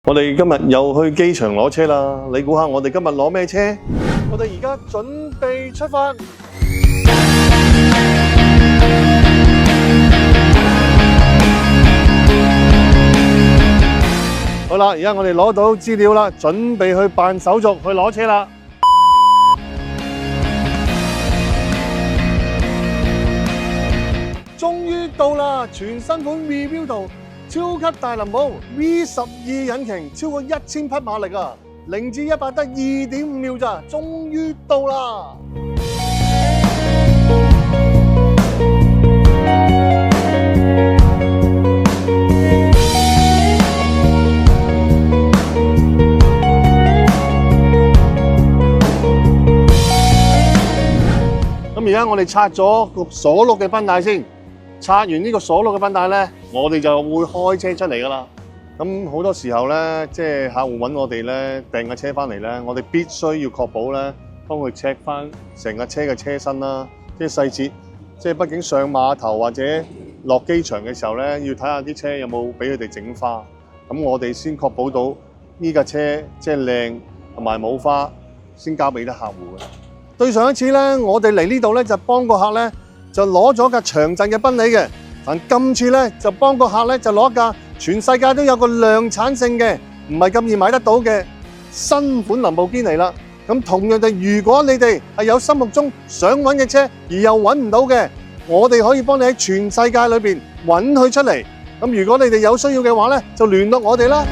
我哋今日又去機場攞車啦，你估下我哋今日攞咩車？我哋而家準備出發。好啦，而家我哋攞到資料啦，準備去辦手續去攞車啦。終於到啦！全新款 Rebuild 超級大林寶 V12引擎，超過1000匹馬力啊！0至100得2.5秒咋，終於到啦！咁而家我哋拆咗個鎖轆嘅繃帶先。拆完呢個鎖轆嘅繃帶咧，我哋就會開車出嚟噶啦。咁好多時候咧，即係客戶揾我哋咧訂架車翻嚟咧，我哋必須要確保咧，幫佢 check 翻成架車嘅車身啦，即係細節。即係畢竟上碼頭或者落機場嘅時候咧，要睇下啲車有冇俾佢哋整花。咁我哋先確保到呢架車即係靚同埋冇花，先交俾啲客戶嘅。對上一次咧，我哋嚟呢度咧就幫個客咧。就攞咗架長陣嘅賓利嘅，但今次咧就幫個客咧就攞架全世界都有個量產性嘅，唔係咁易買得到嘅新款林寶堅尼啦。咁同樣地，如果你哋係有心目中想揾嘅車而又揾唔到嘅，我哋可以幫你喺全世界裏邊揾佢出嚟。咁如果你哋有需要嘅話咧，就聯絡我哋啦。